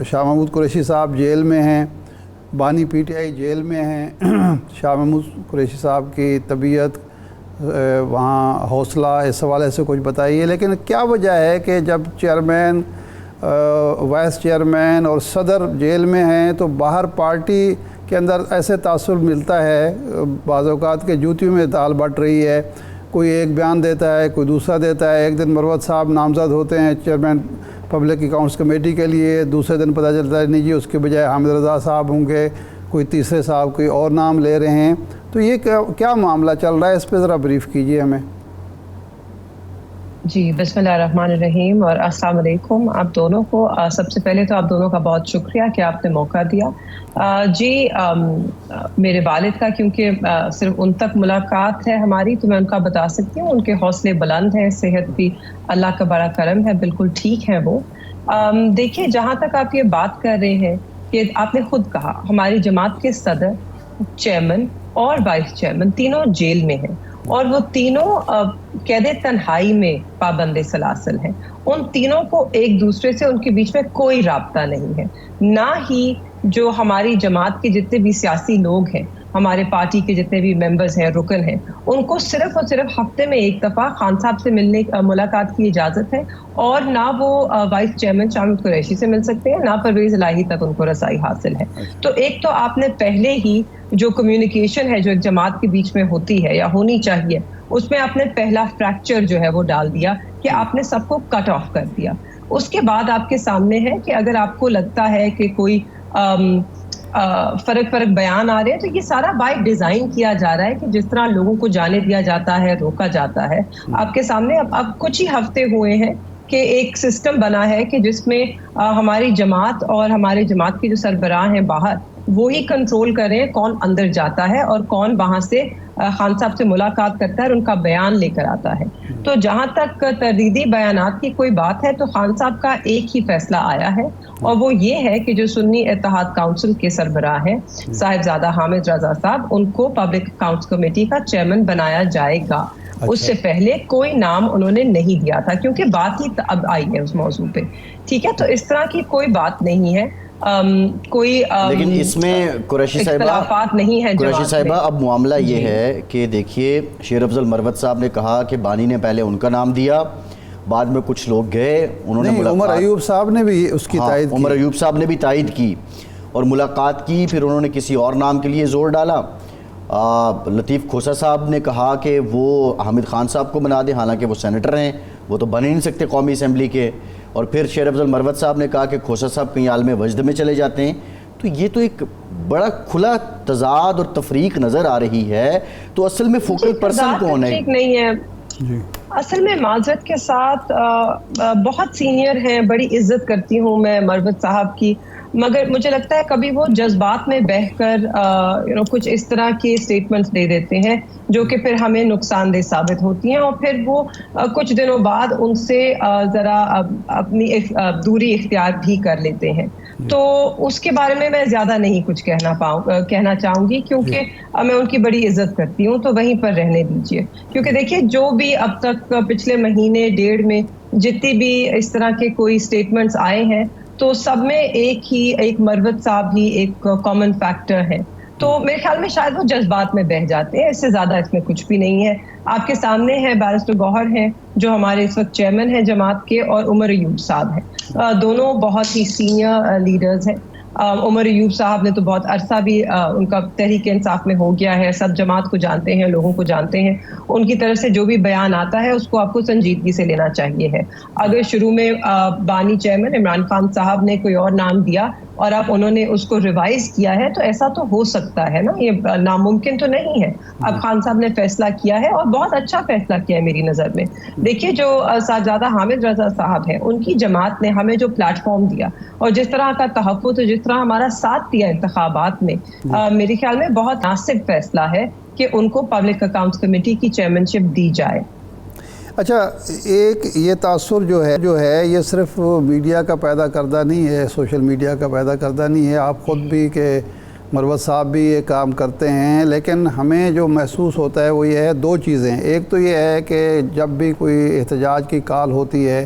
شاہ محمود قریشی صاحب جیل میں ہیں، بانی پی ٹی آئی جیل میں ہیں۔ شاہ محمود قریشی صاحب کی طبیعت، وہاں حوصلہ، اس حوالے سے کچھ بتائیے۔ لیکن کیا وجہ ہے کہ جب چیئرمین، وائس چیئرمین اور صدر جیل میں ہیں تو باہر پارٹی کے اندر ایسے تاثر ملتا ہے بعض اوقات کہ جوتیوں میں دال بٹ رہی ہے، کوئی ایک بیان دیتا ہے، کوئی دوسرا دیتا ہے۔ ایک دن مروت صاحب نامزد ہوتے ہیں چیئرمین پبلک اکاؤنٹس کمیٹی کے لیے، دوسرے دن پتہ چلتا ہے نہیں جی اس کے بجائے حامد رضا صاحب ہوں گے، کوئی تیسرے صاحب کوئی اور نام لے رہے ہیں۔ تو یہ کیا معاملہ چل رہا ہے، اس پہ ذرا بریف کیجئے ہمیں۔ جی بسم اللہ الرحمن الرحیم اور السلام علیکم آپ دونوں کو۔ سب سے پہلے تو آپ دونوں کا بہت شکریہ کہ آپ نے موقع دیا۔ میرے والد کا کیونکہ صرف ان تک ملاقات ہے ہماری تو میں ان کا بتا سکتی ہوں، ان کے حوصلے بلند ہیں، صحت بھی اللہ کا بڑا کرم ہے، بالکل ٹھیک ہے وہ۔ دیکھیے جہاں تک آپ یہ بات کر رہے ہیں کہ آپ نے خود کہا ہماری جماعت کے صدر، چیئرمین اور وائس چیئرمین تینوں جیل میں ہیں، اور وہ تینوں قید تنہائی میں پابند سلاسل ہیں۔ ان تینوں کو ایک دوسرے سے ان کے بیچ میں کوئی رابطہ نہیں ہے، نہ ہی جو ہماری جماعت کے جتنے بھی سیاسی لوگ ہیں، ہمارے پارٹی کے جتنے بھی ممبرز ہیں، رکن ہیں، ان کو صرف اور صرف ہفتے میں ایک دفعہ خان صاحب سے ملاقات کی اجازت ہے، اور نہ وہ وائس چیئرمین شاہ محمود قریشی سے مل سکتے ہیں، نہ پرویز الہی تک ان کو رسائی حاصل ہے۔ تو ایک تو آپ نے پہلے ہی جو کمیونیکیشن ہے جو ایک جماعت کے بیچ میں ہوتی ہے یا ہونی چاہیے، اس میں آپ نے پہلا فریکچر جو ہے وہ ڈال دیا کہ آپ نے سب کو کٹ آف کر دیا۔ اس کے بعد آپ کے سامنے ہے کہ اگر آپ کو لگتا ہے کہ کوئی فرق بیان آ رہے ہیں تو یہ سارا بائی ڈیزائن کیا جا رہا ہے کہ جس طرح لوگوں کو جانے دیا جاتا ہے، روکا جاتا ہے۔ آپ کے سامنے اب کچھ ہی ہفتے ہوئے ہیں کہ ایک سسٹم بنا ہے کہ جس میں ہماری جماعت اور ہمارے جماعت کے جو سربراہ ہیں باہر، وہی کنٹرول کریں کون اندر جاتا ہے اور کون وہاں سے خان صاحب سے ملاقات کرتا ہے اور ان کا بیان لے کر آتا ہے۔ تو جہاں تک تردیدی بیانات کی کوئی بات ہے تو خان صاحب کا ایک ہی فیصلہ آیا ہے، اور وہ یہ ہے کہ جو سنی اتحاد کونسل کے سربراہ ہیں صاحبزادہ حامد رضا صاحب، ان کو پبلک اکاؤنٹس کمیٹی کا چیئرمین بنایا جائے گا۔ اس سے پہلے کوئی نام انہوں نے نہیں دیا تھا کیونکہ بات ہی اب آئی ہے اس موضوع پہ، ٹھیک ہے۔ تو اس طرح کی کوئی بات نہیں ہے، کوئی لیکن اس میں قریشی اختلافات نہیں ہیں۔ قریشی صاحبہ اب معاملہ یہ ہے کہ دیکھیے شیر افضل مروت صاحب نے کہا کہ بانی نے پہلے ان کا نام دیا، بعد میں کچھ لوگ گئے، انہوں نے ملاقات، عمر ایوب صاحب نے بھی اس کی تائید کی، عمر ایوب صاحب نے بھی تائید کی اور ملاقات کی، پھر انہوں نے کسی اور نام کے لیے زور ڈالا۔ لطیف کھوسہ صاحب نے کہا کہ وہ حامد خان صاحب کو بنا دیں، حالانکہ وہ سینیٹر ہیں، وہ تو بن ہی نہیں سکتے قومی اسمبلی کے۔ اور پھر شیر افضل مروت صاحب نے کہا کہ کھوسہ صاحب کہیں عالم وجد میں چلے جاتے ہیں۔ تو یہ تو ایک بڑا کھلا تضاد اور تفریق نظر آ رہی ہے۔ تو اصل میں فوکل پرسن کون ہے؟ نہیں ہے اصل میں، معذرت کے ساتھ بہت سینئر ہیں، بڑی عزت کرتی ہوں میں مروت صاحب کی، مگر مجھے لگتا ہے کبھی وہ جذبات میں بہہ کر کچھ اس طرح کے سٹیٹمنٹس دے دیتے ہیں جو کہ پھر ہمیں نقصان دہ ثابت ہوتی ہیں، اور پھر وہ کچھ دنوں بعد ان سے ذرا اپنی دوری اختیار بھی کر لیتے ہیں۔ تو اس کے بارے میں زیادہ نہیں کچھ کہنا چاہوں گی، کیونکہ میں ان کی بڑی عزت کرتی ہوں، تو وہیں پر رہنے دیجیے۔ کیونکہ دیکھیے جو بھی اب تک پچھلے مہینے ڈیڑھ میں جتنی بھی اس طرح کے کوئی سٹیٹمنٹس آئے ہیں تو سب میں ایک مروت صاحب ہی ایک کامن فیکٹر ہے۔ تو میرے خیال میں شاید وہ جذبات میں بہہ جاتے ہیں، اس سے زیادہ اس میں کچھ بھی نہیں ہے۔ آپ کے سامنے ہے بیرسٹر گوہر ہیں جو ہمارے اس وقت چیئرمین ہیں جماعت کے، اور عمر ایوب صاحب ہیں، دونوں بہت ہی سینئر لیڈرز ہیں۔ عمر ایوب صاحب نے تو بہت عرصہ بھی ان کا تحریک انصاف میں ہو گیا ہے، سب جماعت کو جانتے ہیں، لوگوں کو جانتے ہیں، ان کی طرف سے جو بھی بیان آتا ہے اس کو آپ کو سنجیدگی سے لینا چاہیے ہے۔ اگر شروع میں بانی چیئرمین عمران خان صاحب نے کوئی اور نام دیا اور اب انہوں نے اس کو ریوائز کیا ہے تو ایسا تو ہو سکتا ہے نا، یہ ناممکن تو نہیں ہے۔ اب خان صاحب نے فیصلہ کیا ہے اور بہت اچھا فیصلہ کیا ہے میری نظر میں۔ دیکھیے جو صاحبزادہ حامد رضا صاحب ہیں، ان کی جماعت نے ہمیں جو پلیٹ فارم دیا اور جس طرح کا تحفظ اور جس طرح ہمارا ساتھ دیا انتخابات میں، میرے خیال میں بہت مناسب فیصلہ ہے کہ ان کو پبلک اکاؤنٹس کمیٹی کی چیئرمین شپ دی جائے۔ اچھا، ایک یہ تاثر جو ہے یہ صرف میڈیا کا پیدا کردہ نہیں ہے، سوشل میڈیا کا پیدا کردہ نہیں ہے، آپ خود بھی کہ مروت صاحب بھی یہ کام کرتے ہیں، لیکن ہمیں جو محسوس ہوتا ہے وہ یہ ہے دو چیزیں۔ ایک تو یہ ہے کہ جب بھی کوئی احتجاج کی کال ہوتی ہے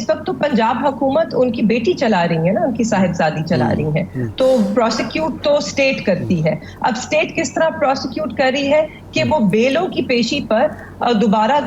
اس وقت تو پنجاب حکومت ان کی بیٹی چلا رہی ہے نا, ان کی صاحبزادی چلا رہی ہیں, تو پروسیکیوٹ تو اسٹیٹ کرتی ہے. اب اسٹیٹ کس طرح پروسیکیوٹ کر رہی ہے کہ وہ بیلوں کی پیشی پر دوبارہ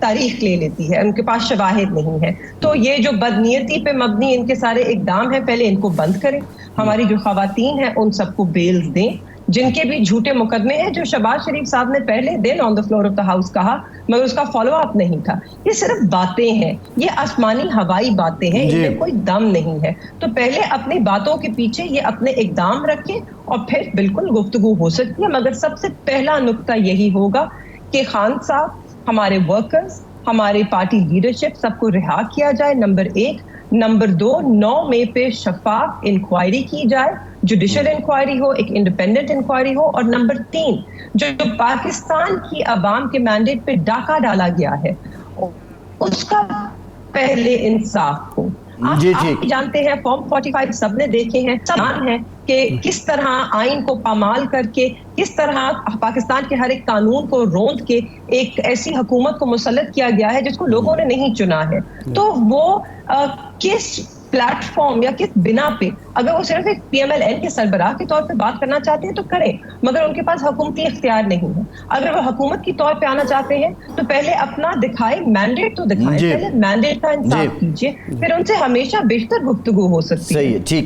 تاریخ لے لیتی ہے, ان کے پاس شواہد نہیں ہے. تو یہ جو بدنیتی پہ مبنی ان کے سارے اقدام ہیں, پہلے ان کو بند کریں. ہماری جو خواتین ہیں ان سب کو بیلز دیں, جن کے بھی جھوٹے مقدمے ہیں, جو شہباز شریف صاحب نے پہلے دن on the floor of the house کہا مگر اس کا فالو اپ نہیں تھا. یہ صرف باتیں ہیں, یہ آسمانی ہوائی باتیں ہیں, ان میں کوئی دم نہیں ہے. تو پہلے اپنی باتوں کے پیچھے یہ اپنے اقدام رکھیں اور پھر بالکل گفتگو ہو سکتی ہے. مگر سب سے پہلا نقطہ یہی ہوگا کہ خان صاحب, ہمارے ورکرز, ہمارے پارٹی لیڈرشپ سب کو رہا کیا جائے, نمبر 1. نمبر 2, 9 مئی پہ شفاف انکوائری کی جائے, جوڈیشل انکوائری ہو, ایک انڈیپینڈنٹ انکوائری ہو. اور نمبر 3, جو پاکستان کی عوام کے مینڈیٹ پہ ڈاکہ ڈالا گیا ہے اس کا پہلے انصاف ہو. آپ جانتے ہیں فارم 45 سب نے دیکھے ہیں, سامان ہے کہ کس طرح آئین کو پامال کر کے, کس طرح پاکستان کے ہر ایک قانون کو روند کے ایک ایسی حکومت کو مسلط کیا گیا ہے جس کو لوگوں نے نہیں چنا ہے. تو وہ کس پلیٹ فارم یا کس بنا پہ, اگر وہ صرف ایک پی ایم ایل این کے سربراہ کے طور پہ بات کرنا چاہتے ہیں تو کریں, مگر ان کے پاس حکومتی اختیار نہیں ہے. اگر وہ حکومت کی طور پہ آنا چاہتے ہیں تو پہلے اپنا دکھائیں, مینڈیٹ تو دکھائیں, پہلے مینڈیٹ کا انصاف کیجیے, پھر ان سے ہمیشہ بیشتر گفتگو ہو سکتی ہے. صحیح ہے, ٹھیک.